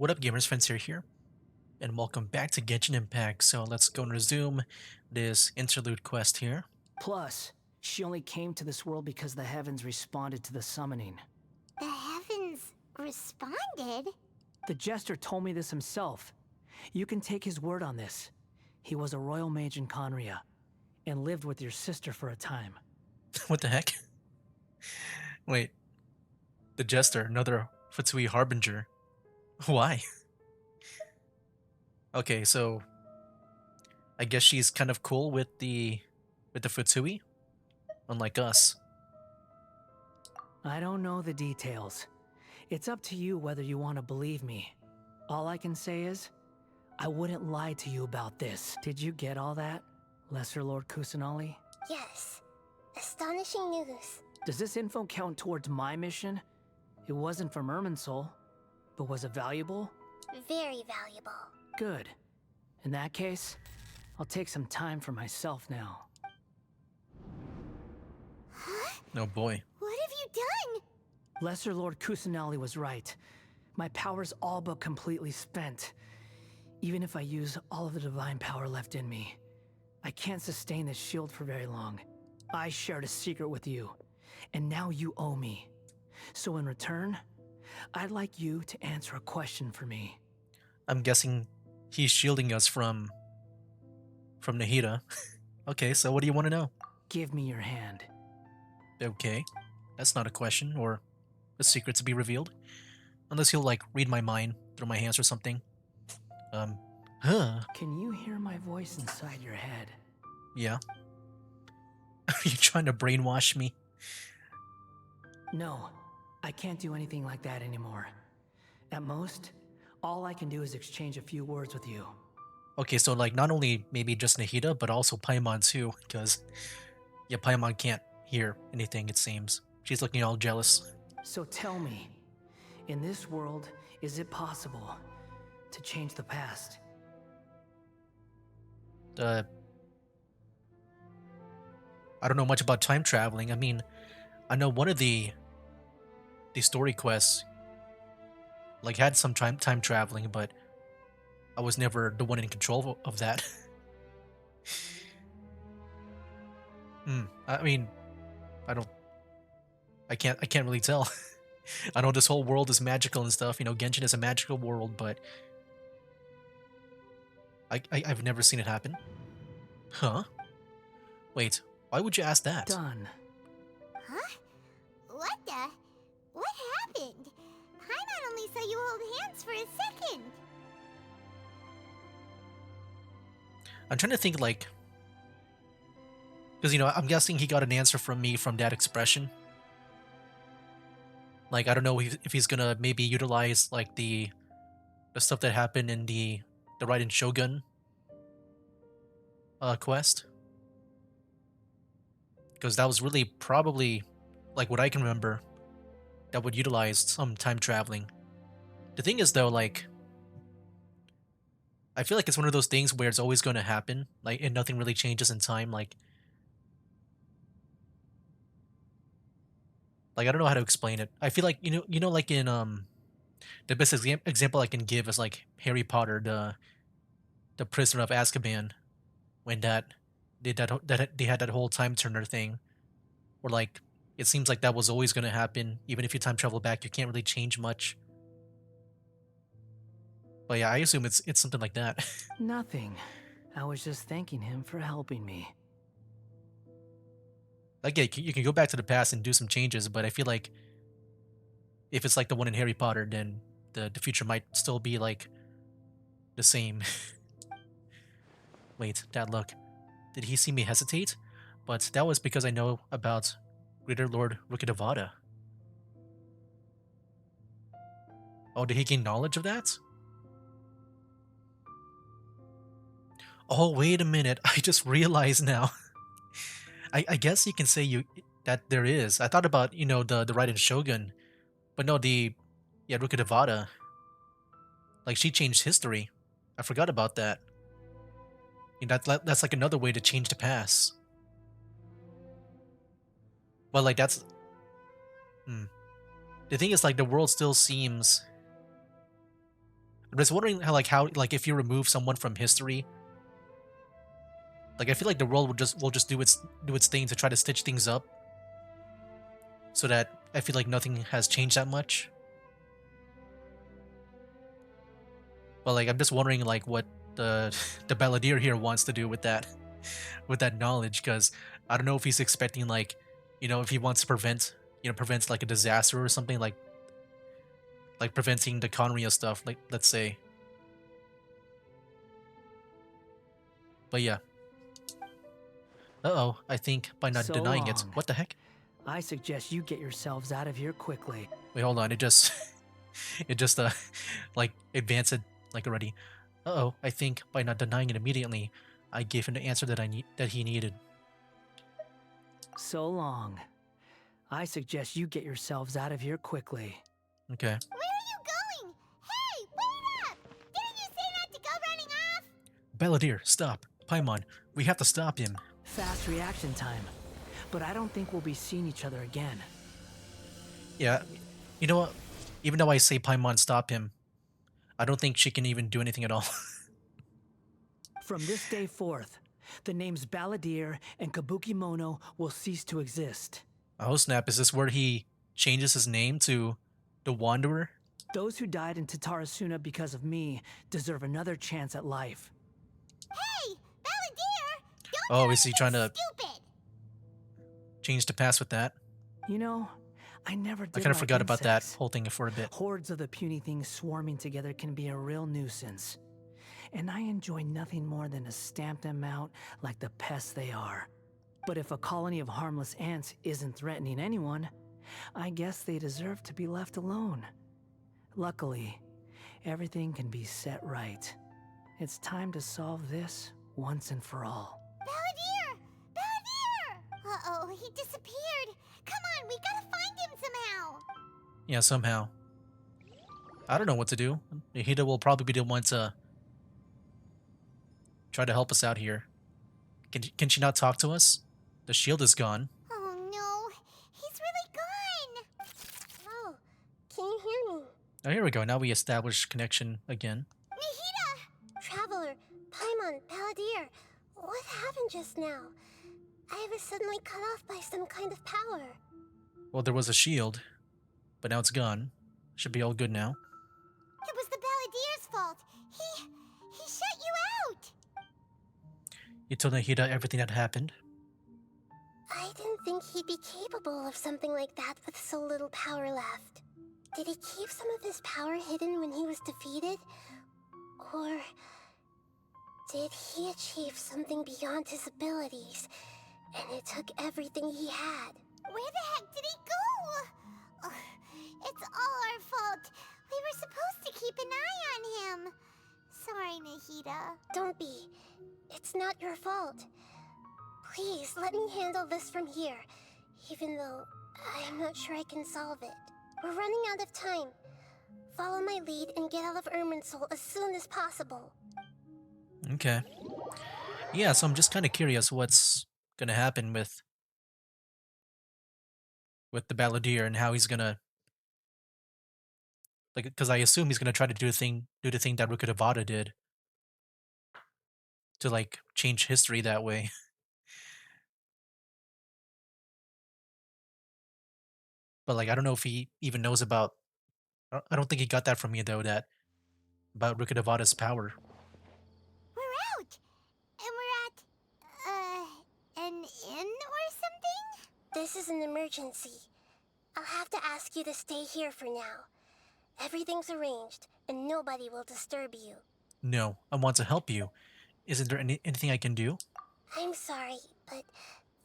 What up, gamers? Fence here, and welcome back to Genshin Impact. So let's go and resume this interlude quest here. Plus, she only came to this world because the heavens responded to the summoning. The heavens responded? The Jester told me this himself. You can take his word on this. He was a royal mage in Conria, and lived with your sister for a time. What the heck? Wait, the Jester, another Futsui Harbinger. Why? Okay, so I guess she's kind of cool with the Futsui, unlike us. I don't know the details. It's up to you whether you want to believe me. All I can say is, I wouldn't lie to you about this. Did you get all that, Lesser Lord Kusanali? Yes. Astonishing news. Does this info count towards my mission? It wasn't from Irminsul, but was it valuable? Very valuable. Good. In that case, I'll take some time for myself now. Huh? Oh boy. What have you done? Lesser Lord Kusanali was right. My power's all but completely spent. Even if I use all of the divine power left in me, I can't sustain this shield for very long. I shared a secret with you, and now you owe me. So in return, I'd like you to answer a question for me. I'm guessing he's shielding us from Nahida. Okay, so what do you want to know? Give me your hand. Okay, that's not a question or a secret to be revealed. Unless he'll, like, read my mind through my hands or something. Huh? Can you hear my voice inside your head? Yeah. Are you trying to brainwash me? No, I can't do anything like that anymore. At most, all I can do is exchange a few words with you. Okay, so, like, not only maybe just Nahida, but also Paimon too, because, yeah, Paimon can't hear anything, it seems. She's looking all jealous. So tell me, in this world, is it possible to change the past? I don't know much about time traveling. I mean, I know one of the story quests, like, had some time traveling, but I was never the one in control of that. I mean, I don't. I can't really tell. I know this whole world is magical and stuff. You know, Genshin is a magical world, but I've never seen it happen. Huh? Wait, why would you ask that? Done. Huh? What the? What happened? Paimon only saw you hold hands for a second. I'm trying to think, like, because, you know, I'm guessing he got an answer from me from that expression. Like, I don't know if he's gonna maybe utilize, like, the stuff that happened in the Raiden Shogun quest, because that was really probably, like, what I can remember that would utilize some time traveling. The thing is, though, like, I feel like it's one of those things where it's always going to happen, like, and nothing really changes in time. Like, I don't know how to explain it. I feel like, like in the best example I can give is, like, Harry Potter, the Prisoner of Azkaban, when that they had that whole time turner thing, where, like, it seems like that was always going to happen. Even if you time travel back, you can't really change much. But yeah, I assume it's something like that. Nothing. I was just thanking him for helping me. Like, yeah, you can go back to the past and do some changes, but I feel like if it's like the one in Harry Potter, then the future might still be, like, the same. Wait, that look. Did he see me hesitate? But that was because I know about Greater Lord Rukkhadevata. Oh, did he gain knowledge of that? Oh, wait a minute. I just realized now. I guess you can say that there is. I thought about, the Raiden Shogun, but no, yeah, Rukkhadevata. Like, she changed history. I forgot about that. That's like another way to change the past. But, like, that's... Hmm. The thing is, like, the world still seems I'm just wondering how like if you remove someone from history, like I feel like the world will just do its thing to try to stitch things up, so that I feel like nothing has changed that much. But like I'm just wondering like what the the Balladeer here wants to do with that knowledge, because I don't know if he's expecting like, if he wants to prevent like a disaster or something, like preventing the Conria stuff, like let's say. But yeah. Uh-oh, I think by not So denying it. long. What the heck? I suggest you get yourselves out of here quickly. Wait, hold on. It just it just like advanced it like already. Uh-oh, I think by not denying it immediately, I gave him the answer that he needed. So long. I suggest you get yourselves out of here quickly. Okay. Where are you going? Hey, wait up! Didn't you say not to go running off? Balladeer, stop. Paimon, we have to stop him. Fast reaction time. But I don't think we'll be seeing each other again. Yeah, you know what? Even though I say Paimon stop him, I don't think she can even do anything at all. From this day forth, the names Balladeer and Kabuki Mono will cease to exist. Oh snap, is this where he changes his name to the Wanderer? Those who died in Tatarasuna because of me deserve another chance at life. Hey, Balladeer! Don't Oh, do is he trying anything to stupid! change the past with that? You know, I never did I kind of like forgot about that insects. whole thing for a bit. Hordes of the puny things swarming together can be a real nuisance. And I enjoy nothing more than to stamp them out like the pests they are. But if a colony of harmless ants isn't threatening anyone, I guess they deserve to be left alone. Luckily, everything can be set right. It's time to solve this once and for all. Balladeer! Balladeer! Uh-oh, he disappeared. Come on, we gotta find him somehow. Yeah, somehow. I don't know what to do. Nahida will probably be the one to try to help us out here. Can she not talk to us? The shield is gone. Oh no, he's really gone. Oh, can you hear me? Oh, here we go. Now we establish connection again. Nahida! Traveler, Paimon, Balladeer, what happened just now? I was suddenly cut off by some kind of power. Well, there was a shield, but now it's gone. Should be all good now. It was the Balladeer's fault. He shut you out. You told Nahida everything that happened. I didn't think he'd be capable of something like that with so little power left. Did he keep some of his power hidden when he was defeated? Or did he achieve something beyond his abilities, and it took everything he had? Where the heck did he go? Ugh, it's all our fault. We were supposed to keep an eye on him. Sorry, Nahida. Don't be. It's not your fault. Please, let me handle this from here, even though I'm not sure I can solve it. We're running out of time. Follow my lead and get out of Irminsul as soon as possible. Okay. Yeah, so I'm just kind of curious what's gonna happen with the Balladeer and how he's gonna, like, because I assume he's gonna try to do the thing that Rukkhadevata did to like change history that way. But like I don't know if he even knows about. I don't think he got that from me though. That about Rukkhadevata's power. We're out! And we're at, an inn or something? This is an emergency. I'll have to ask you to stay here for now. Everything's arranged, and nobody will disturb you. No, I want to help you. Isn't there anything I can do? I'm sorry, but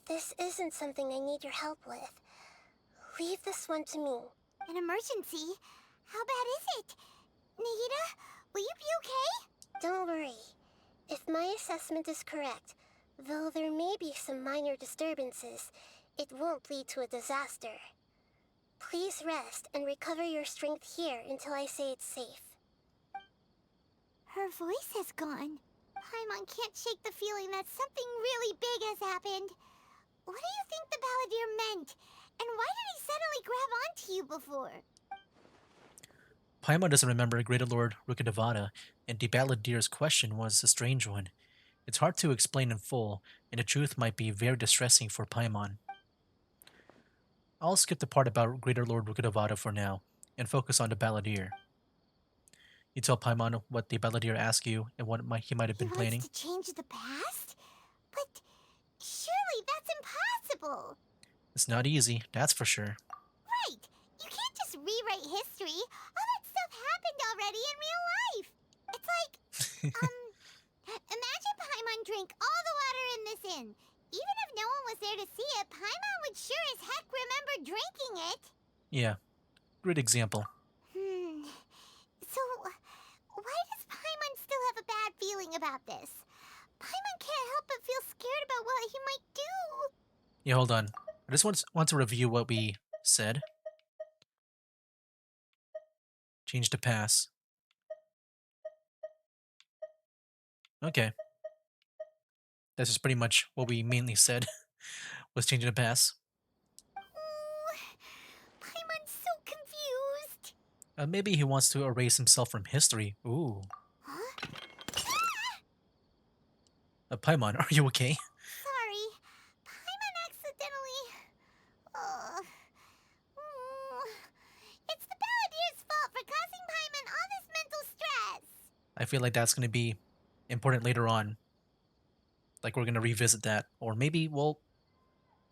this isn't something I need your help with. Leave this one to me. An emergency? How bad is it? Nahida, will you be okay? Don't worry. If my assessment is correct, though there may be some minor disturbances, it won't lead to a disaster. Please rest and recover your strength here until I say it's safe. Her voice has gone. Paimon can't shake the feeling that something really big has happened. What do you think the Balladeer meant? And why did he suddenly grab onto you before? Paimon doesn't remember Greater Lord Rukkhadevata, and the Balladeer's question was a strange one. It's hard to explain in full, and the truth might be very distressing for Paimon. I'll skip the part about Greater Lord Rukkhadevata for now, and focus on the Balladeer. You tell Paimon what the Balladeer asked you and what he might have He been wants planning. to change the past? But surely that's impossible! It's not easy, that's for sure. Right! You can't just rewrite history. All that stuff happened already in real life. It's like, um, imagine Paimon drank all the water in this inn. Even if no one was there to see it, Paimon would sure as heck remember drinking it. Yeah, great example. So, why does Paimon still have a bad feeling about this? Paimon can't help but feel scared about what he might do. Yeah, hold on. I just want to review what we said. Change the pass. Okay. That's just pretty much what we mainly said, was changing the pass. Ooh, Paimon's so confused. Maybe he wants to erase himself from history. Ooh. Huh? Paimon, are you okay? Sorry, Paimon accidentally. Uh, it's the Balladeer's fault for causing Paimon all this mental stress. I feel like that's going to be important later on. Like, we're going to revisit that. Or maybe we'll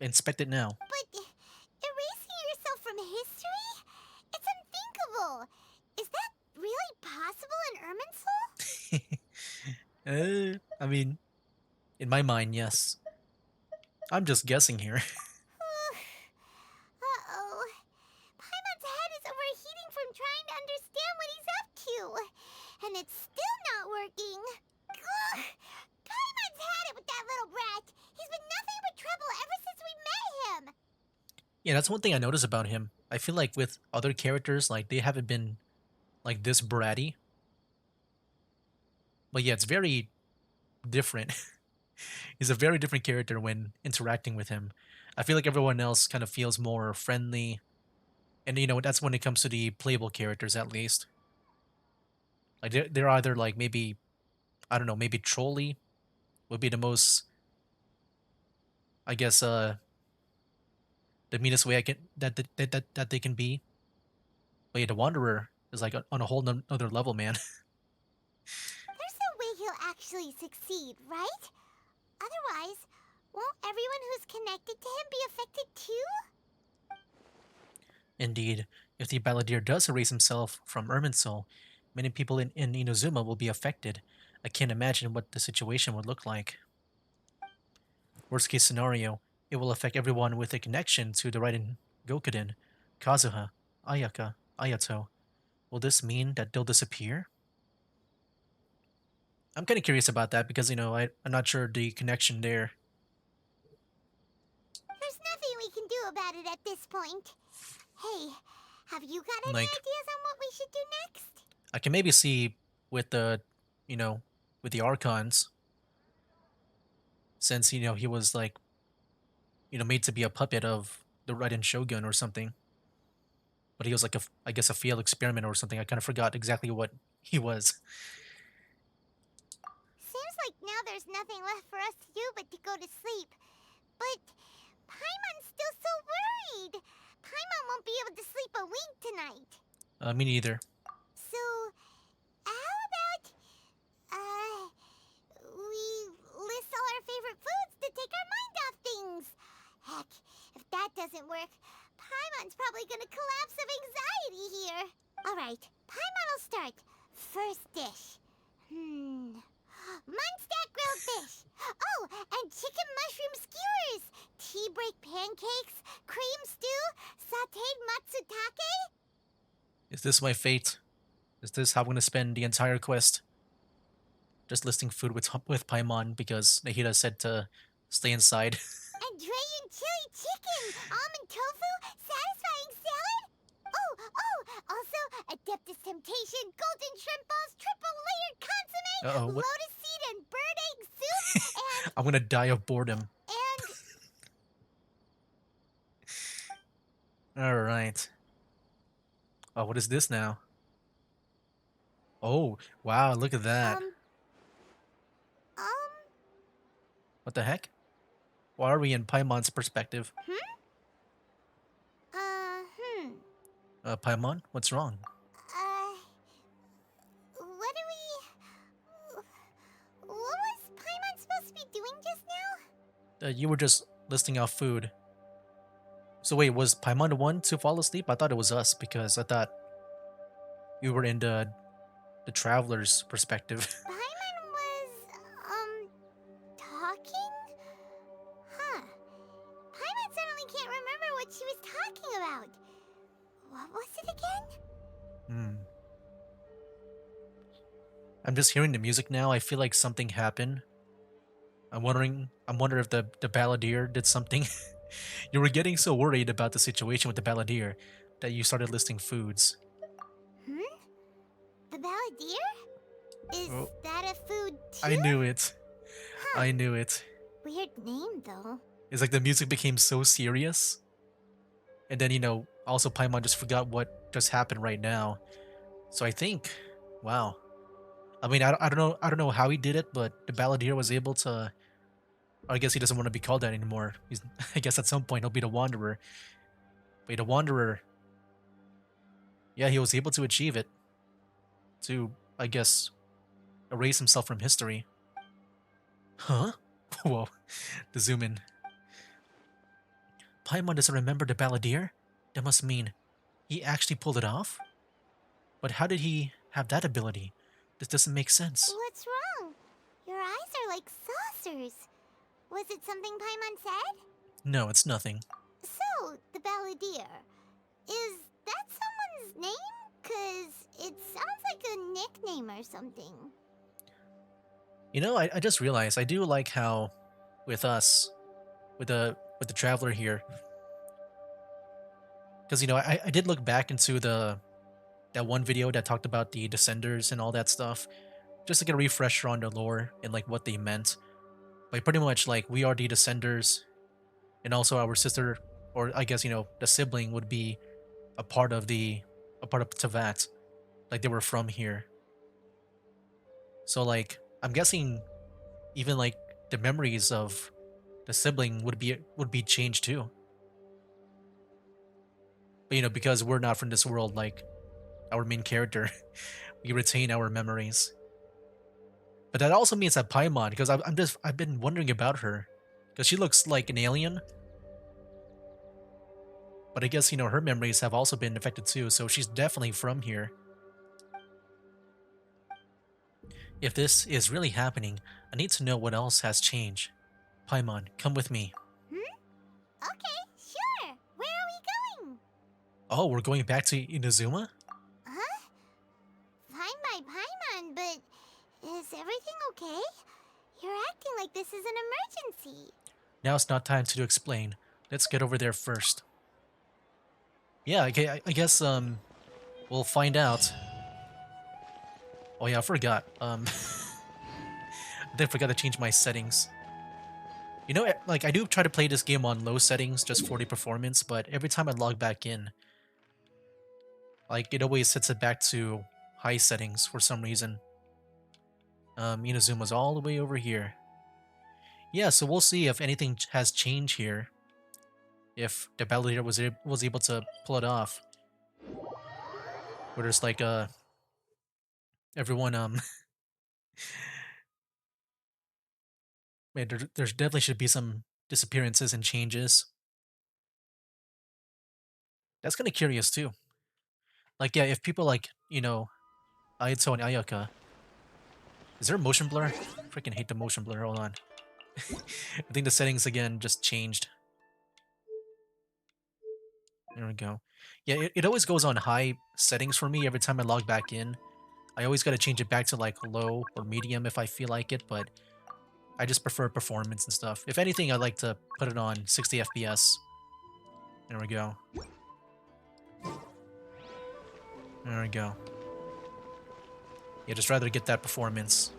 inspect it now. But erasing yourself from history? It's unthinkable. Is that really possible in Irminsul? I mean, in my mind, yes. I'm just guessing here. Uh-oh. Paimon's head is overheating from trying to understand what he's up to. And it's still not working. Ugh. Paimon's had it with that little brat. He's been nothing but trouble ever since we met him. Yeah, that's one thing I noticed about him. I feel like with other characters, like, they haven't been, like, this bratty. But yeah, it's very different. He's a very different character when interacting with him. I feel like everyone else kind of feels more friendly. And, that's when it comes to the playable characters, at least. Like, they're either, like, maybe, I don't know, maybe trolly would be the most, I guess, the meanest way I can, that they can be. But yeah, the Wanderer is, like, on a whole other level, man. There's no way he'll actually succeed, right? Otherwise, won't everyone who's connected to him be affected too? Indeed, if the Balladeer does erase himself from Irminsul, many people in Inazuma will be affected. I can't imagine what the situation would look like. Worst case scenario, it will affect everyone with a connection to the Raiden Gokuden, Kazuha, Ayaka, Ayato. Will this mean that they'll disappear? I'm kind of curious about that because, I'm not sure the connection there. There's nothing we can do about it at this point. Hey, have you got any Like, ideas on what we should do next? I can maybe see with the, you know, with the Archons, since, he was like, made to be a puppet of the Raiden Shogun or something. But he was like I guess a failed experiment or something. I kind of forgot exactly what he was. Seems like now there's nothing left for us to do but to go to sleep. But Paimon's still so worried. Paimon won't be able to sleep a wink tonight. Me neither. So, how about, we list all our favorite foods to take our mind off things? Heck, if that doesn't work, Paimon's probably gonna collapse of anxiety here. Alright, Paimon will start. First dish. Munstack grilled fish. Oh, and chicken mushroom skewers. Tea break pancakes. Cream stew. Sauteed matsutake. Is this my fate? Is this how I'm gonna spend the entire quest? Just listing food with Paimon because Nahida said to stay inside. And Dragon chili chicken. Almond tofu. Satisfying salad. Oh, also Adeptus Temptation. Golden shrimp balls. Triple layered Uh oh, consomme. what? Lotus seed and bird egg soup. I'm gonna die of boredom. And All right. Oh, what is this now? Oh, wow, look at that. Um, um, What the heck? Why are we in Paimon's perspective? hmm? Hmm. Paimon, what's wrong? Uh, what are what was Paimon supposed to be doing just now? You were just listing off food. So wait, was Paimon the one to fall asleep? I thought it was us because I thought you were in the traveler's perspective. Paimon was, talking? Huh. Paimon suddenly can't remember what she was talking about. What was it again? Hmm. I'm just hearing the music now. I feel like something happened. I'm wondering if the Balladeer did something. You were getting so worried about the situation with the Balladeer that you started listing foods. Hmm? The Balladeer? Is Oh, that a food I too? knew it. Huh. I knew it. Weird name, though. It's like the music became so serious, and then also Paimon just forgot what just happened right now. So I think, wow. I mean, I don't know how he did it, but the Balladeer was able to. I guess he doesn't want to be called that anymore. I guess at some point he'll be the Wanderer. But the Wanderer, yeah, he was able to achieve it to, I guess, erase himself from history. Huh? Whoa, the zoom in. Paimon doesn't remember the Balladeer? That must mean he actually pulled it off? But how did he have that ability? This doesn't make sense. What's wrong? Your eyes are like saucers. Was it something Paimon said? No, it's nothing. So, the Balladeer. Is that someone's name? 'Cause it sounds like a nickname or something. I just realized I do like how with us, with the traveler here, because I did look back into that one video that talked about the descenders and all that stuff, just to get a refresher on the lore and like what they meant. Like pretty much like we are the descenders, and also our sister, or I guess the sibling would be a part of Tavat. Like they were from here. So like I'm guessing even like the memories of the sibling would be changed too. But because we're not from this world, like our main character, we retain our memories. But that also means that Paimon, because I've been wondering about her, because she looks like an alien. But I guess her memories have also been affected too, so she's definitely from here. If this is really happening, I need to know what else has changed. Paimon, come with me. Hmm? Okay, sure. Where are we going? Oh, we're going back to Inazuma? Huh? Fine by Paimon, but is everything okay? You're acting like this is an emergency. Now it's not time to explain. Let's get over there first. Yeah, I guess we'll find out. Oh yeah, I forgot. I forgot to change my settings. Like I do try to play this game on low settings just for the performance, but every time I log back in, like it always sets it back to high settings for some reason. Inazuma's all the way over here. Yeah, so we'll see if anything has changed here. If the battle leader was able to pull it off. Where there's like everyone man, there's definitely should be some disappearances and changes. That's kind of curious too. Like yeah, if people like, Aito and Ayaka. Is there a motion blur? Freaking hate the motion blur. Hold on. I think the settings again just changed. There we go. Yeah, it always goes on high settings for me every time I log back in. I always got to change it back to like low or medium if I feel like it, but I just prefer performance and stuff. If anything, I like to put it on 60 FPS. There we go. There we go. Yeah, just rather get that performance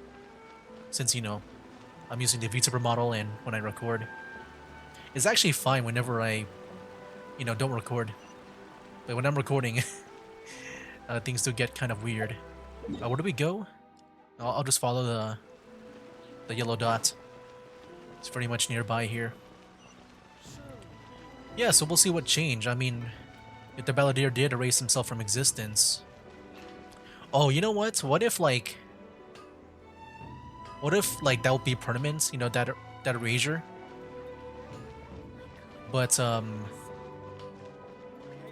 since, I'm using the VTuber model and when I record. It's actually fine whenever I, don't record. But when I'm recording, things do get kind of weird. Where do we go? I'll just follow the yellow dot. It's pretty much nearby here. Yeah, so we'll see what changed. I mean, if the Balladeer did erase himself from existence. Oh, you know what? What if like that would be permanent? You know that erasure. But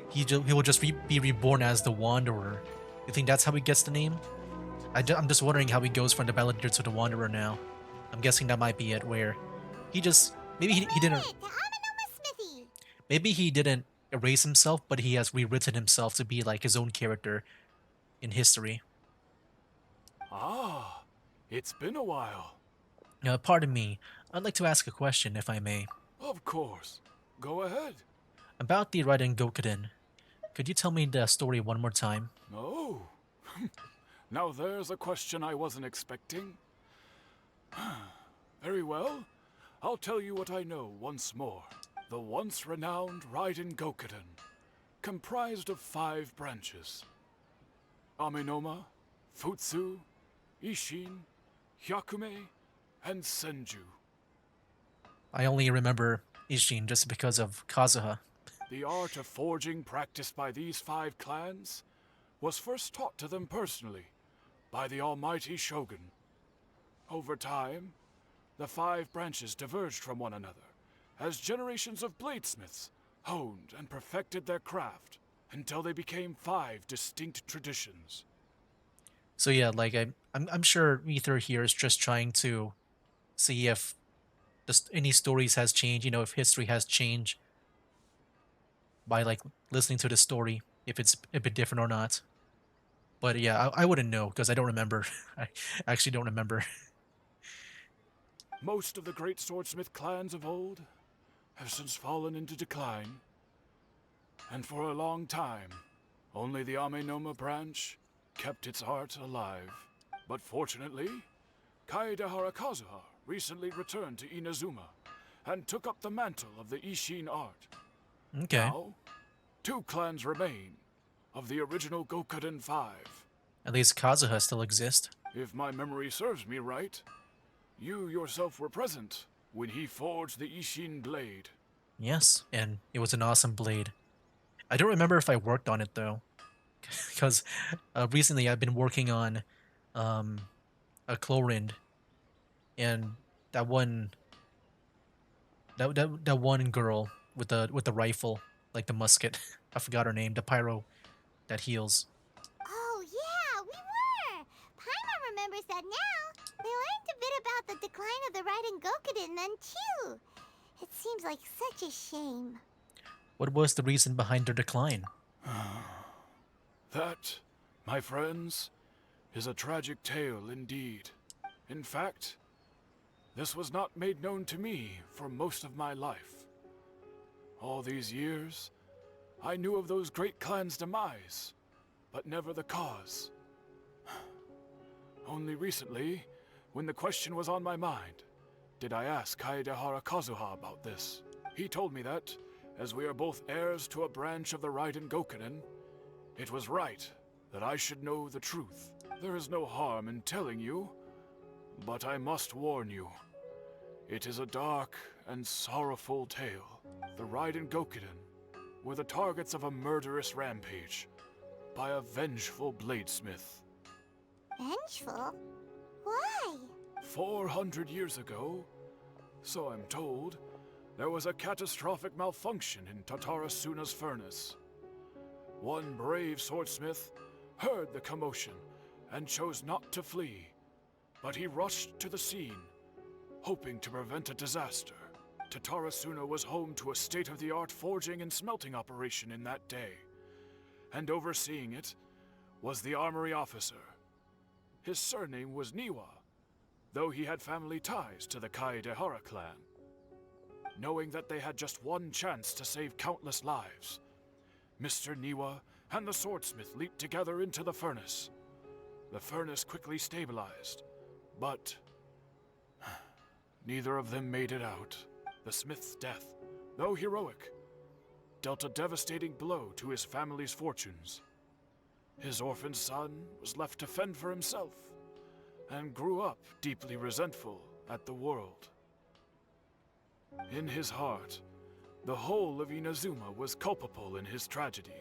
he will just be reborn as the Wanderer. You think that's how he gets the name? I'm just wondering how he goes from the Balladeer to the Wanderer now. I'm guessing that might be it, where he just he didn't Smithy! maybe he didn't erase himself, but he has rewritten himself to be like his own character in history. Ah, it's been a while. Pardon me, I'd like to ask a question, if I may, Of course. Go ahead. about the Raiden Gokuden. Could you tell me the story one more time? Oh, now there's a question I wasn't expecting. Very well. I'll tell you what I know once more. The once renowned Raiden Gokuden, comprised of 5 branches. Amenoma, Futsu, Ishin, Hyakume, and Senju. I only remember Ishin just because of Kazuha. The art of forging practiced by these 5 clans was first taught to them personally by the almighty Shogun. Over time, the 5 branches diverged from one another as generations of bladesmiths honed and perfected their craft until they became 5 distinct traditions. So yeah, like I'm sure Ether here is just trying to see if any stories has changed. You know, if history has changed by like listening to the story, if it's a bit different or not. But yeah, I wouldn't know because I don't remember. I actually don't remember. Most of the great swordsmith clans of old have since fallen into decline, and for a long time, only the Amenoma branch kept its art alive. But fortunately, Kaedehara Kazuha recently returned to Inazuma and took up the mantle of the Ishin art. Okay. Now, 2 clans remain of the original Gokuden 5. At least Kazuha still exists. If my memory serves me right, you yourself were present when he forged the Ishin blade. Yes, and it was an awesome blade. I don't remember if I worked on it though, because recently I've been working on um, a Chlorind, and that one that one girl with the rifle, like the musket. I forgot her name. The pyro that heals. Oh, yeah, we were! Paimon remembers that now. They learned a bit about the decline of the Raiden Gokuden then, too. It seems like such a shame. What was the reason behind their decline? That, my friends, is a tragic tale indeed. In fact, this was not made known to me for most of my life. All these years, I knew of those great clans' demise, but never the cause. Only recently, when the question was on my mind, did I ask Kaedehara Kazuha about this. He told me that, as we are both heirs to a branch of the Raiden Gokuden, it was right that I should know the truth. There is no harm in telling you, but I must warn you. It is a dark and sorrowful tale. The Raiden Gokuden were the targets of a murderous rampage by a vengeful bladesmith. Vengeful? Why? 400 years ago, so I'm told, there was a catastrophic malfunction in Tatarasuna's furnace. One brave swordsmith heard the commotion and chose not to flee, but he rushed to the scene, hoping to prevent a disaster. Tatarasuna was home to a state-of-the-art forging and smelting operation in that day, and overseeing it was the armory officer. His surname was Niwa, though he had family ties to the Kaedehara clan. Knowing that they had just one chance to save countless lives, Mr. Niwa and the swordsmith leaped together into the furnace. The furnace quickly stabilized, but neither of them made it out. The smith's death, though heroic, dealt a devastating blow to his family's fortunes. His orphan son was left to fend for himself, and grew up deeply resentful at the world. In his heart, the whole of Inazuma was culpable in his tragedy.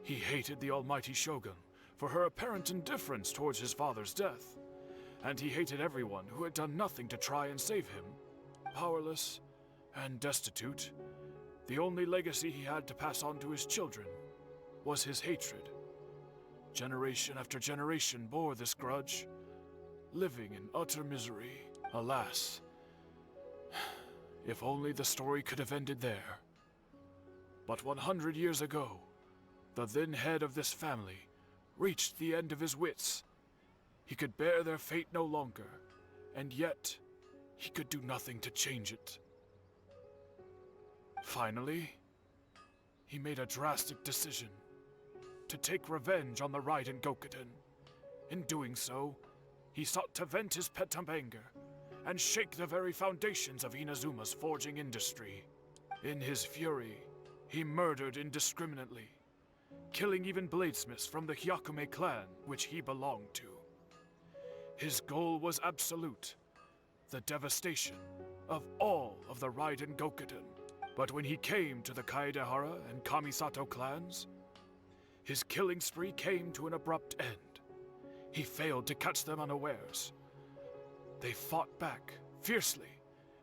He hated the almighty Shogun for her apparent indifference towards his father's death, and he hated everyone who had done nothing to try and save him. Powerless and destitute, the only legacy he had to pass on to his children was his hatred. Generation after generation bore this grudge, living in utter misery. Alas, if only the story could have ended there. But 100 years ago, the then head of this family reached the end of his wits. He could bear their fate no longer, and yet he could do nothing to change it. Finally, he made a drastic decision to take revenge on the Raiden Gokuden. In doing so, he sought to vent his pent up anger and shake the very foundations of Inazuma's forging industry. In his fury, he murdered indiscriminately, killing even bladesmiths from the Hyakume clan which he belonged to. His goal was absolute, the devastation of all of the Raiden Gokuden. But when he came to the Kaedehara and Kamisato clans, his killing spree came to an abrupt end. He failed to catch them unawares. They fought back fiercely,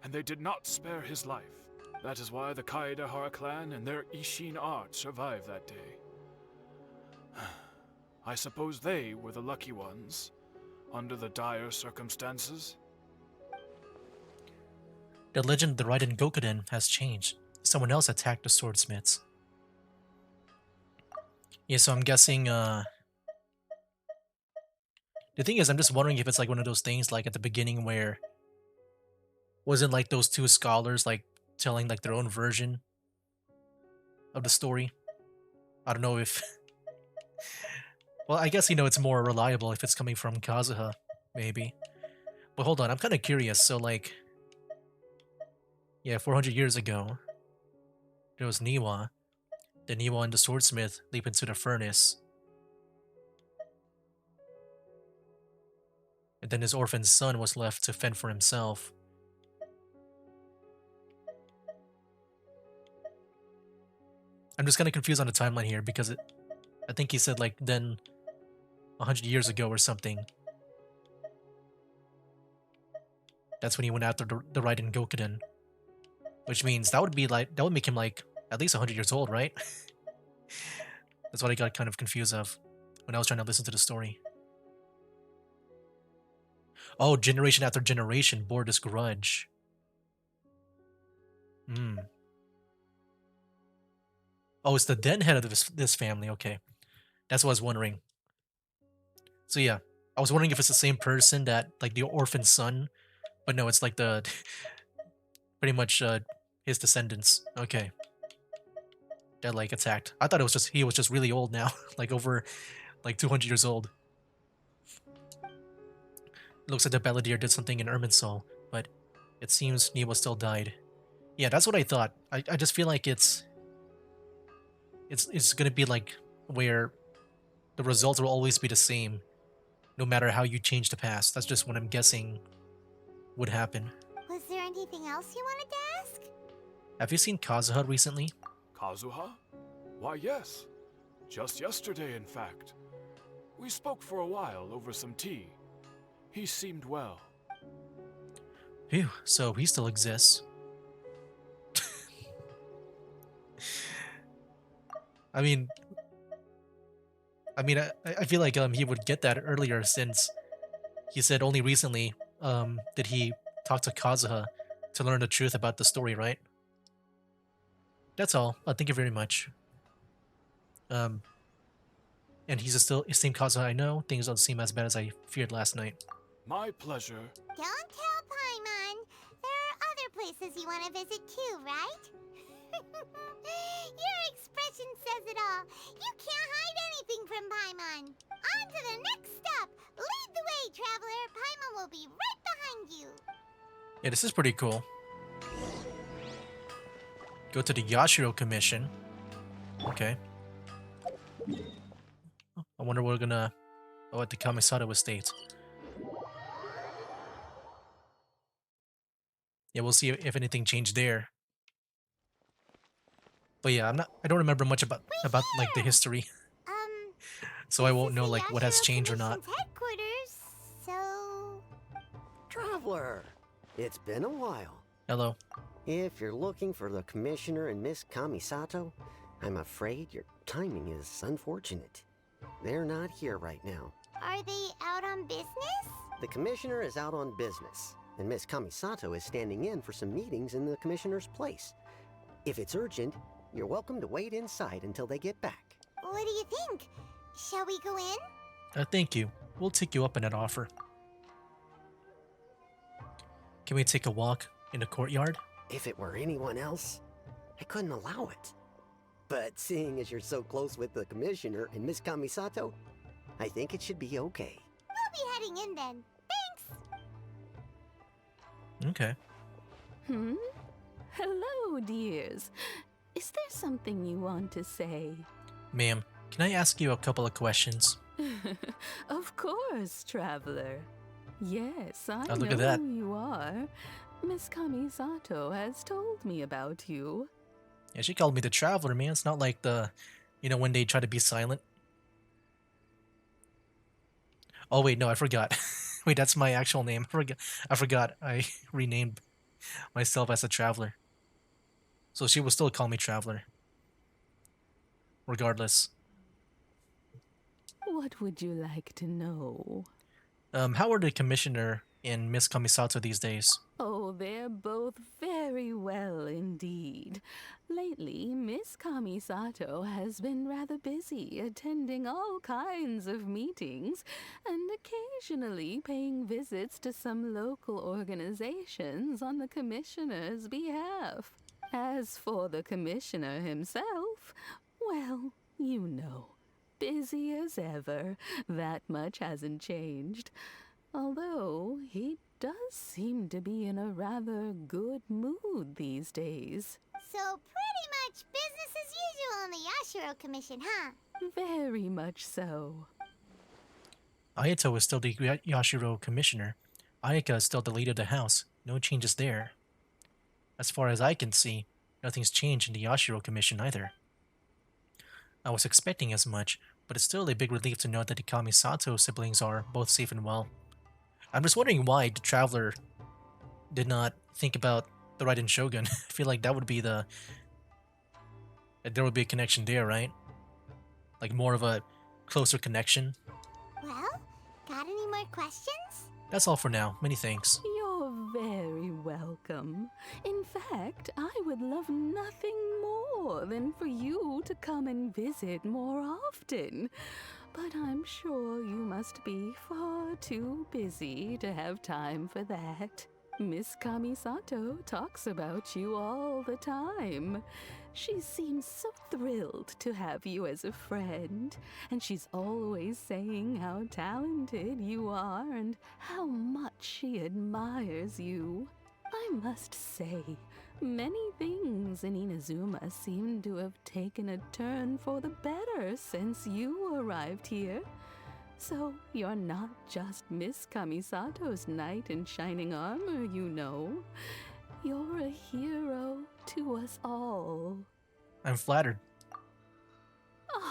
and they did not spare his life. That is why the Kaedehara clan and their Ishin art survived that day. I suppose they were the lucky ones, under the dire circumstances. The legend of the Raiden Gokuden has changed. Someone else attacked the swordsmiths. Yeah, so I'm guessing, the thing is, I'm just wondering if it's like one of those things like at the beginning where wasn't like those two scholars like telling like their own version of the story? I don't know if well, I guess it's more reliable if it's coming from Kazuha, maybe. But hold on, I'm kind of curious. So like yeah, 400 years ago, there was Niwa. The Niwa and the swordsmith leap into the furnace. And then his orphan son was left to fend for himself. I'm just kind of confused on the timeline here because I think he said like then 100 years ago or something. That's when he went after the Raiden Gokuden. Which means that would make him like at least 100 years old, right? That's what I got kind of confused of when I was trying to listen to the story. Oh, generation after generation bore this grudge. Hmm. Oh, it's the then head of this family. Okay, that's what I was wondering. So yeah, I was wondering if it's the same person that like the orphan son, but no, it's like the pretty much his descendants. Okay, that like attacked. I thought he was just really old now, like over like 200 years old. Looks like the Balladeer did something in Irminsul, but it seems Niwa still died. Yeah, that's what I thought. I just feel like it's gonna be like where the results will always be the same, no matter how you change the past. That's just what I'm guessing would happen. Was there anything else you wanted to ask? Have you seen Kazuha recently? Kazuha? Why, yes. Just yesterday, in fact. We spoke for a while over some tea. He seemed well. Phew, so he still exists. I mean, I feel like he would get that earlier since he said only recently did he talk to Kazuha to learn the truth about the story, right? That's all. Thank you very much. And he's still the same Kazuha I know. Things don't seem as bad as I feared last night. My pleasure. Don't tell Paimon. There are other places you want to visit too, right? Your expression says it all. You can't hide anything from Paimon. On to the next stop. Lead the way, traveler. Paimon will be right behind you. Yeah, this is pretty cool. Go to the Yashiro Commission. Okay. wonder what we're gonna... Oh, at the Kamisato estate. Yeah, we'll see if anything changed there. But yeah, I don't remember much about like the We're here! history, Um, so I this won't is know the like what has Yashiro changed or not. Commission's headquarters, so... Traveler! It's been a while. Hello. If you're looking for the Commissioner and Miss Kamisato, I'm afraid your timing is unfortunate. They're not here right now. Are they out on business? The Commissioner is out on business, and Miss Kamisato is standing in for some meetings in the Commissioner's place. If it's urgent, you're welcome to wait inside until they get back. What do you think? Shall we go in? Thank you. We'll take you up on that offer. Can we take a walk in the courtyard? If it were anyone else, I couldn't allow it. But seeing as you're so close with the Commissioner and Miss Kamisato, I think it should be okay. We'll be heading in then. Thanks! Okay. Hello, dears. Is there something you want to say? Ma'am, can I ask you a couple of questions? Of course, traveler. Yes, I Oh, look know at that. who you are. Miss Kamisato has told me about you. Yeah, she called me the Traveler, man. It's not like the, when they try to be silent. Oh wait, no, I forgot. Wait, that's my actual name. I forgot. I renamed myself as a Traveler. So she will still call me Traveler. Regardless. What would you like to know? How are the Commissioner and Miss Kamisato these days? Oh, they're both very well indeed. Lately, Miss Kamisato has been rather busy attending all kinds of meetings and occasionally paying visits to some local organizations on the Commissioner's behalf. As for the Commissioner himself, well, you know, busy as ever. That much hasn't changed. Although he does seem to be in a rather good mood these days. So pretty much business as usual in the Yashiro Commission, huh? Very much so. Ayato is still the Yashiro Commissioner. Ayaka is still the leader of the house. No changes there. As far as I can see, nothing's changed in the Yashiro Commission either. I was expecting as much, but it's still a big relief to know that the Kamisato siblings are both safe and well. I'm just wondering why the Traveler did not think about the Raiden Shogun. I feel like that would be there would be a connection there, right? Like more of a closer connection. Well, got any more questions? That's all for now. Many thanks. You're very welcome. In fact, I would love nothing more than for you to come and visit more often. But I'm sure you must be far too busy to have time for that. Miss Kamisato talks about you all the time. She seems so thrilled to have you as a friend, and she's always saying how talented you are and how much she admires you. I must say, many things in Inazuma seem to have taken a turn for the better since you arrived here. So you're not just Miss Kamisato's knight in shining armor, you know. You're a hero to us all. I'm flattered.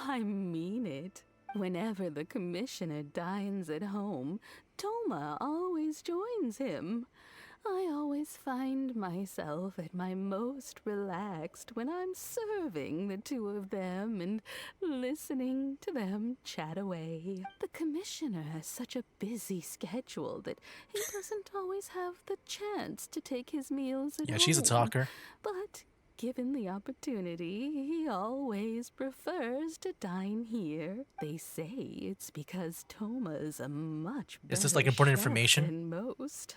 I mean it. Whenever the Commissioner dines at home, Toma always joins him. I always find myself at my most relaxed when I'm serving the two of them and listening to them chat away. The Commissioner has such a busy schedule that he doesn't always have the chance to take his meals at home. Yeah, she's a talker. But given the opportunity, he always prefers to dine here. They say it's because Toma's a much better Is this like important chef information? than most.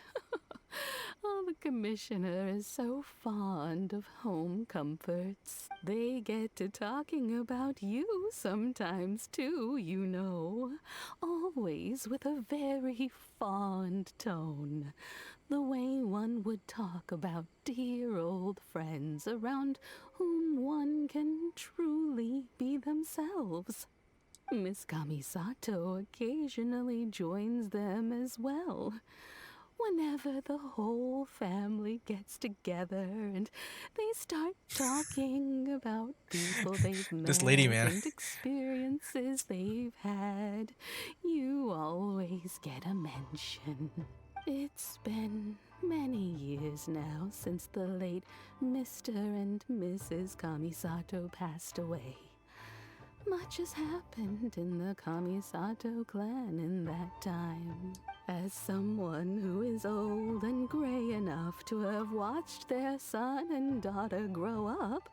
Oh, the Commissioner is so fond of home comforts. They get to talking about you sometimes too, you know. Always with a very fond tone. The way one would talk about dear old friends around whom one can truly be themselves. Miss Kamisato occasionally joins them as well. Whenever the whole family gets together and they start talking about people they've This lady, met man. and experiences they've had, you always get a mention. It's been many years now since the late Mr. and Mrs. Kamisato passed away. Much has happened in the Kamisato clan in that time. As someone who is old and gray enough to have watched their son and daughter grow up,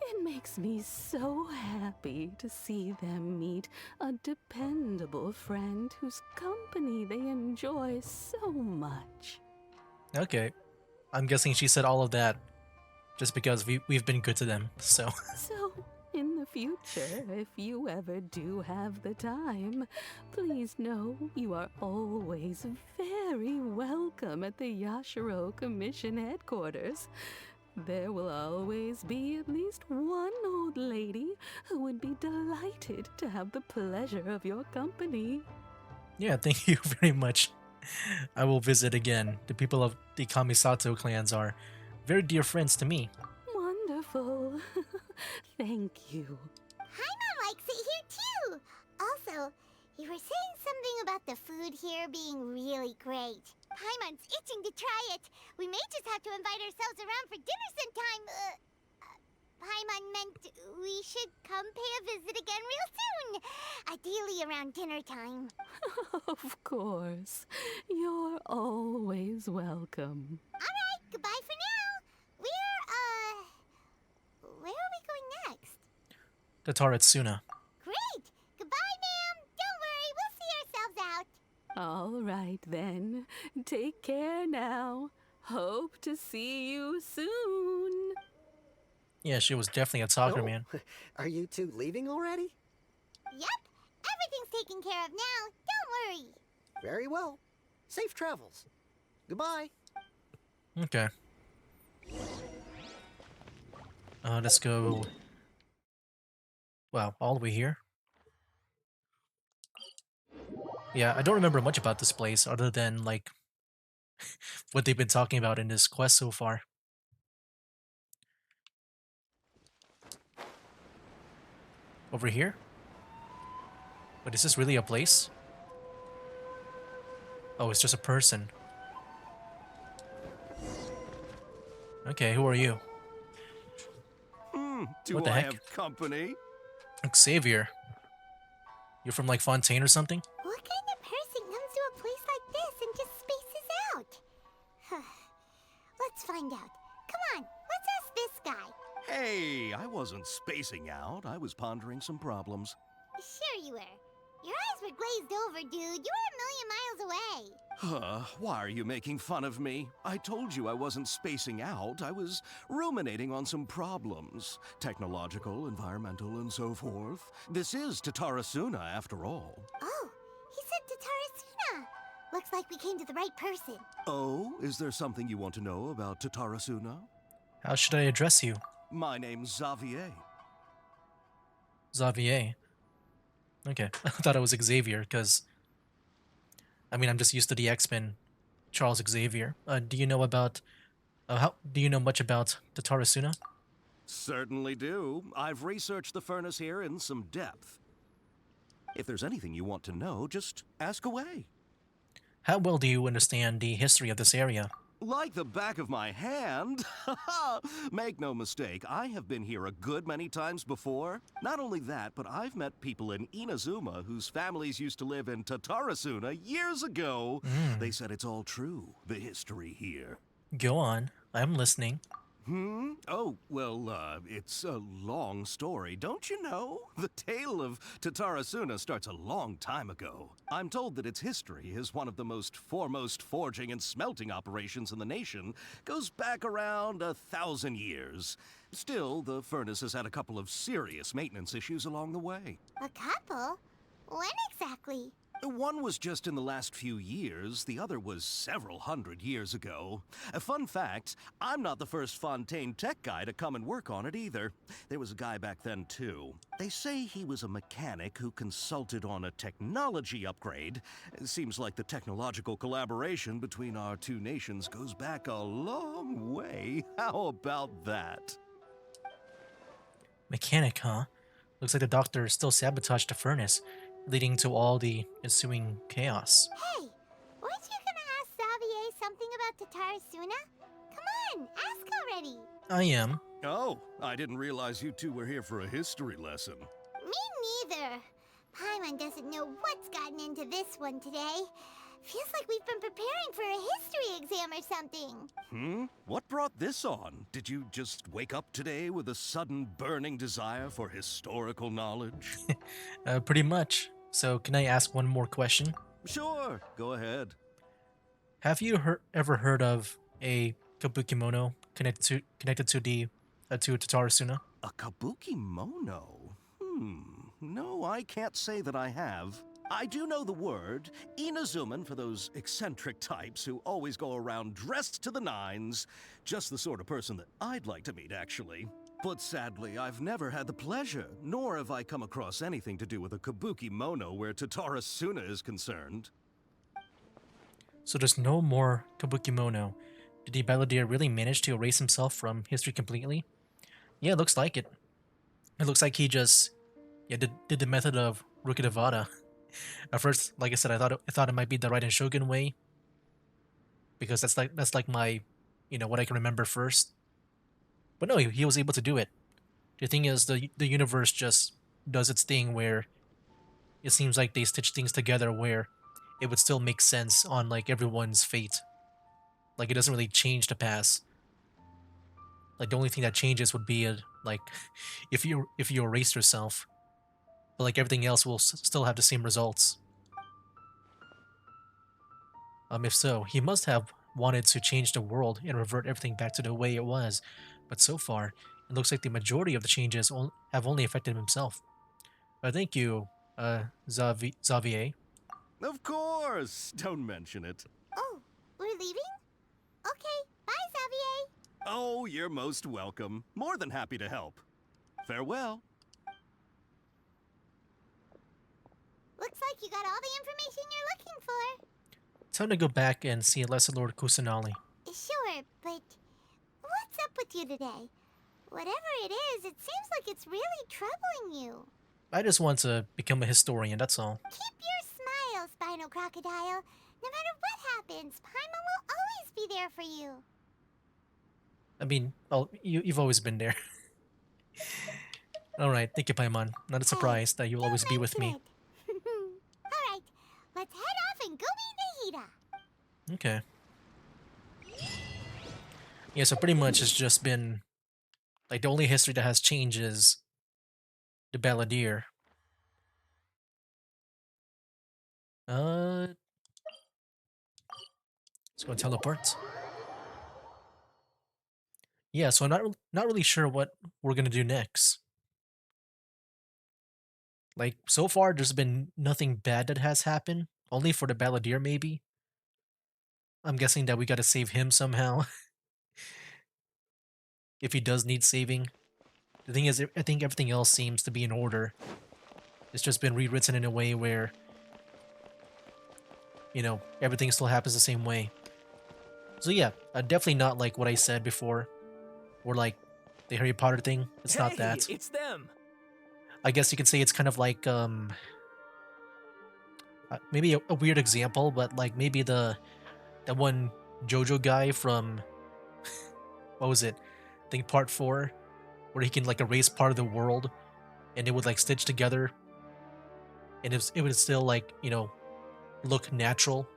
it makes me so happy to see them meet a dependable friend whose company they enjoy so much. Okay. I'm guessing she said all of that just because we've been good to them, so. So, in the future, if you ever do have the time, please know you are always very welcome at the Yashiro Commission headquarters. There will always be at least one old lady who would be delighted to have the pleasure of your company. Yeah, thank you very much. I will visit again. The people of the Kamisato clans are very dear friends to me. Wonderful. Thank you. Paimon likes it here too. Also, you were saying something about the food here being really great. Paimon's itching to try it. We may just have to invite ourselves around for dinner sometime. Paimon meant we should come pay a visit again real soon. Ideally around dinner time. Of course. You're always welcome. Alright, goodbye for now. Where are we going next? The Taretsuna. Great! Goodbye, ma'am! Don't worry, we'll see ourselves out. All right, then. Take care now. Hope to see you soon. Yeah, she was definitely a talker, Oh, man. Are you two leaving already? Yep, everything's taken care of now. Don't worry. Very well. Safe travels. Goodbye. Okay. Let's go. Wow, all the way here? Yeah, I don't remember much about this place other than, like, what they've been talking about in this quest so far. Over here? But is this really a place? Oh, it's just a person. Okay, who are you? Do What the I heck? have company? Xavier. You're from, like, Fontaine or something? What kind of person comes to a place like this and just spaces out? Let's find out. Come on, let's ask this guy. Hey, I wasn't spacing out. I was pondering some problems. Sure you were. Your eyes were glazed over, dude. You were a million miles away. Why are you making fun of me? I told you I wasn't spacing out. I was ruminating on some problems. Technological, environmental, and so forth. This is Tatarasuna, after all. Oh, he said Tatarasuna. Looks like we came to the right person. Oh, is there something you want to know about Tatarasuna? How should I address you? My name's Xavier. Xavier. Okay, I thought it was Xavier, because... I mean, I'm just used to the X-Men Charles Xavier. Do you know about... do you know much about the Tarasuna? Certainly do. I've researched the furnace here in some depth. If there's anything you want to know, just ask away. How well do you understand the history of this area? Like the back of my hand. Make no mistake, I have been here a good many times before. Not only that, but I've met people in Inazuma whose families used to live in Tatarasuna years ago. They said it's all true, the history here. Go on. I'm listening. Oh, well, it's a long story, don't you know? The tale of Tatarasuna starts a long time ago. I'm told that its history is one of the most foremost forging and smelting operations in the nation, goes back around 1,000 years. Still, the furnace has had a couple of serious maintenance issues along the way. A couple? When exactly? One was just in the last few years, the other was several hundred years ago. A fun fact, I'm not the first Fontaine tech guy to come and work on it either. There was a guy back then too. They say he was a mechanic who consulted on a technology upgrade. It seems like the technological collaboration between our two nations goes back a long way. How about that? Mechanic, huh? Looks like the doctor still sabotaged the furnace, leading to all the ensuing chaos. Hey, weren't you gonna ask Xavier something about Tatarasuna? Come on, ask already. I am. Oh, I didn't realize you two were here for a history lesson. Me neither. Paimon doesn't know what's gotten into this one today. Feels like we've been preparing for a history exam or something. What brought this on? Did you just wake up today with a sudden burning desire for historical knowledge? Pretty much. So, can I ask one more question? Sure, go ahead. Have you ever heard of a kabukimono connected to the to Tatarasuna? A kabuki mono? No, I can't say that I have. I do know the word, Inazuman for those eccentric types who always go around dressed to the nines. Just the sort of person that I'd like to meet, actually. But sadly, I've never had the pleasure, nor have I come across anything to do with a kabuki mono where Tatarasuna is concerned. So there's no more kabukimono. Did the Balladeer really manage to erase himself from history completely? Yeah, it looks like it. It looks like he just did the method of Rukadevada. At first, like I said, I thought it might be the Raiden Shogun way, because that's like my, what I can remember first. But no, he was able to do it. The thing is, the universe just does its thing where it seems like they stitch things together where it would still make sense on like everyone's fate. Like it doesn't really change the past. Like the only thing that changes would be like if you erase yourself, but like everything else will still have the same results. If so, he must have wanted to change the world and revert everything back to the way it was, but so far, it looks like the majority of the changes have only affected himself. Thank you, Xavier. Of course! Don't mention it. Oh, we're leaving? Okay, bye, Xavier. Oh, you're most welcome. More than happy to help. Farewell. Looks like you got all the information you're looking for. Time to go back and see Lesser Lord Kusanali. Sure, but what's up with you today? Whatever it is, it seems like it's really troubling you. I just want to become a historian, that's all. Keep your smile, Spinal Crocodile. No matter what happens, Paimon will always be there for you. I mean, well, you've always been there. Alright, thank you, Paimon. Not a surprise that you'll always be with me. Alright, let's head off and go meet Nahida. Okay. Yeah, so pretty much it's just been like the only history that has changed is the Balladeer. Let's go and teleport. Yeah, so I'm not really sure what we're gonna do next. Like so far, there's been nothing bad that has happened. Only for the Balladeer, maybe. I'm guessing that we gotta save him somehow. If he does need saving. The thing is, I think everything else seems to be in order. It's just been rewritten in a way where, everything still happens the same way. So yeah, definitely not like what I said before. Or like the Harry Potter thing. It's not that. It's them. I guess you could say it's kind of like, maybe a weird example, but like maybe that one JoJo guy from, what was it? I think part 4, where he can like erase part of the world, and it would like stitch together, and it would still like look natural,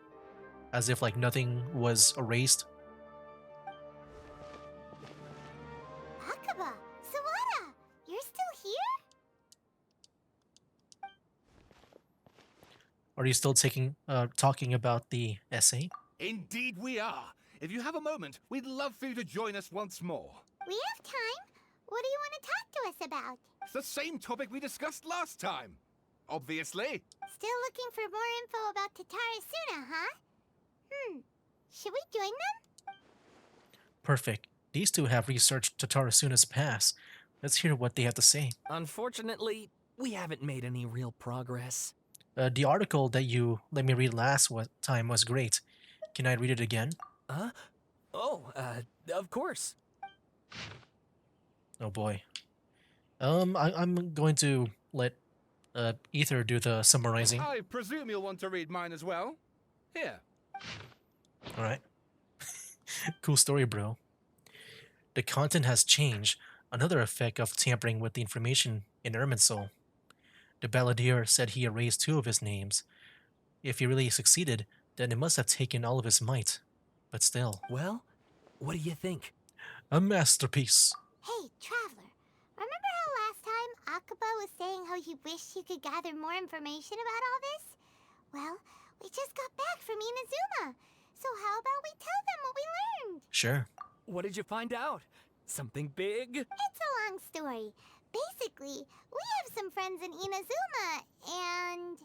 as if like nothing was erased. Akaba, Sawada, you're still here? Are you still talking about the essay? Indeed we are. If you have a moment, we'd love for you to join us once more. We have time. What do you want to talk to us about? It's the same topic we discussed last time. obviously. Still looking for more info about Tatarasuna, huh? Should we join them? Perfect. These two have researched Tatarasuna's past. Let's hear what they have to say. Unfortunately, we haven't made any real progress. The article that you let me read last time was great. Can I read it again? Huh? Oh, of course. Oh boy. I'm going to let Ether do the summarizing. I presume you'll want to read mine as well. Here. All right. Cool story, bro. The content has changed. Another effect of tampering with the information in Irminsul. The Balladeer said he erased 2 of his names. If he really succeeded, then it must have taken all of his might. But still, Well, what do you think? a masterpiece. Hey, Traveler. Remember how last time Akaba was saying how he wished he could gather more information about all this? Well, we just got back from Inazuma. So how about we tell them what we learned? Sure. What did you find out? Something big? It's a long story. Basically, we have some friends in Inazuma, and...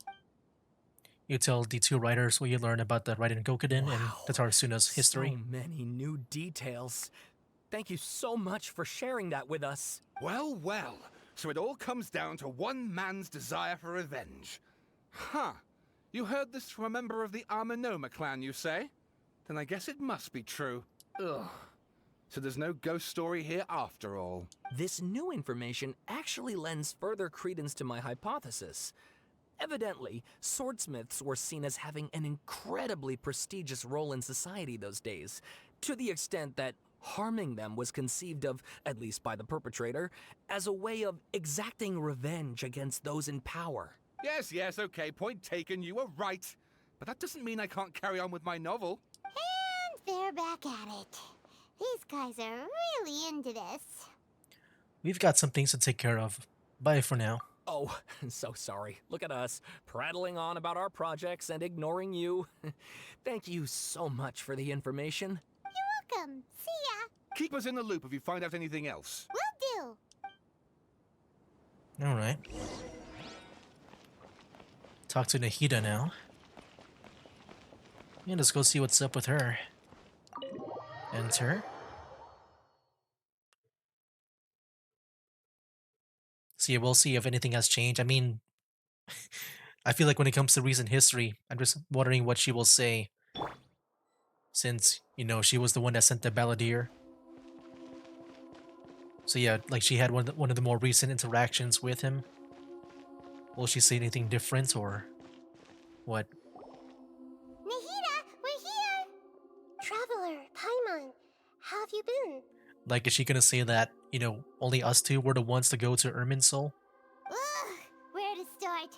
You tell the 2 writers what you learn about the Raiden Gokuden and Wow. Tatarasuna's history. So many new details. Thank you so much for sharing that with us. Well, well. So it all comes down to one man's desire for revenge. Huh. You heard this from a member of the Amanoma clan, you say? Then I guess it must be true. Ugh. So there's no ghost story here after all. This new information actually lends further credence to my hypothesis. Evidently, swordsmiths were seen as having an incredibly prestigious role in society those days, to the extent that harming them was conceived of, at least by the perpetrator, as a way of exacting revenge against those in power. Yes, okay, point taken, you were right. But that doesn't mean I can't carry on with my novel. And they're back at it. These guys are really into this. We've got some things to take care of. Bye for now. Oh, so sorry. Look at us, prattling on about our projects and ignoring you. Thank you so much for the information. You're welcome. See ya. Keep us in the loop if you find out anything else. Will do. Alright. Talk to Nahida now. Yeah, let's go see what's up with her. Enter. See, we'll see if anything has changed. I mean, I feel like when it comes to recent history, I'm just wondering what she will say. Since, you know, she was the one that sent the Balladeer. So yeah, like she had one of the more recent interactions with him. Will she say anything different or what? Nahida, we're here! Traveler, Paimon, how have you been? Like, is she gonna say that, you know, only us 2 were the ones to go to Irminsul? Ugh, where to start?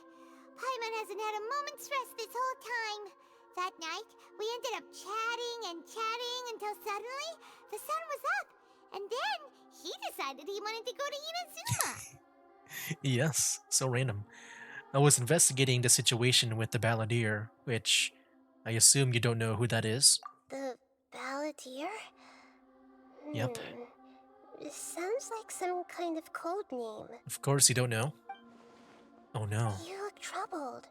Paimon hasn't had a moment's rest this whole time. That night, we ended up chatting until suddenly the sun was up. And then he decided he wanted to go to Inazuma. Yes, so random. I was investigating the situation with the Balladeer, which I assume you don't know who that is. The Balladeer? Yep. It sounds like some kind of code name. Of course you don't know. Oh no. You look troubled.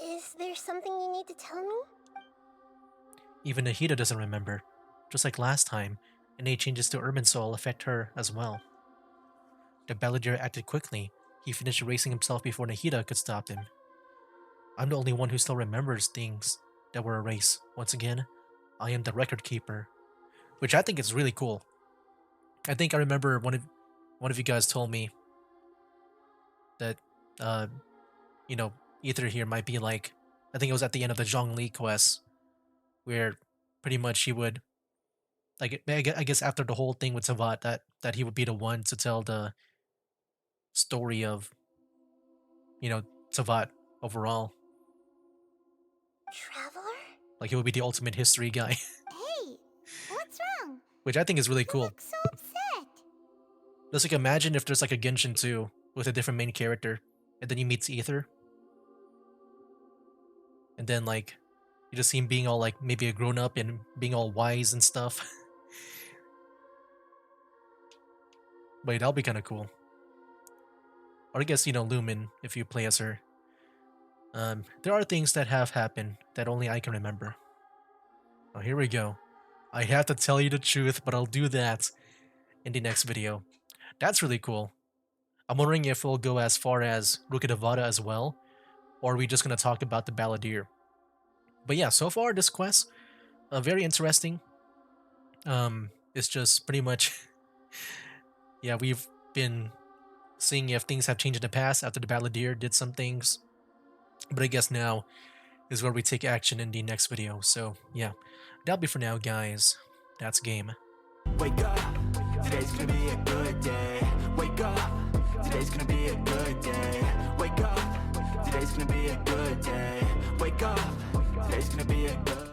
Is there something you need to tell me? Even Nahida doesn't remember. Just like last time, any changes to Irminsul affect her as well. The Balladeer acted quickly. He finished erasing himself before Nahida could stop him. I'm the only one who still remembers things that were erased. Once again, I am the record keeper. Which I think is really cool. I think I remember one of you guys told me that you know, Ether here might be like, I think it was at the end of the Zhongli quest, where pretty much he would, like, I guess after the whole thing with Savat, that he would be the one to tell the story of, you know, Savat overall. Traveler? Like, he would be the ultimate history guy, Hey, what's wrong? which I think is really You cool. look so upset. Just like, imagine if there's like a Genshin 2 with a different main character, and then you meet Ether, and then like you just see him being all like maybe a grown up and being all wise and stuff. Wait, that'll be kind of cool. Or I guess, you know, Lumen if you play as her. There are things that have happened that only I can remember. Oh, here we go. I have to tell you the truth, but I'll do that in the next video. That's really cool. I'm wondering if we'll go as far as Rukkhadevata as well, or are we just gonna talk about the Balladeer? But yeah, so far this quest, very interesting. It's just pretty much, yeah, we've been seeing if things have changed in the past after the Balladeer did some things. But I guess now is where we take action in the next video. So yeah, that'll be for now, guys. That's game. Wake up, today's gonna be a good day. Wake up, today's gonna be a good day. Wake up, today's gonna be a good day. Wake up, today's gonna be a good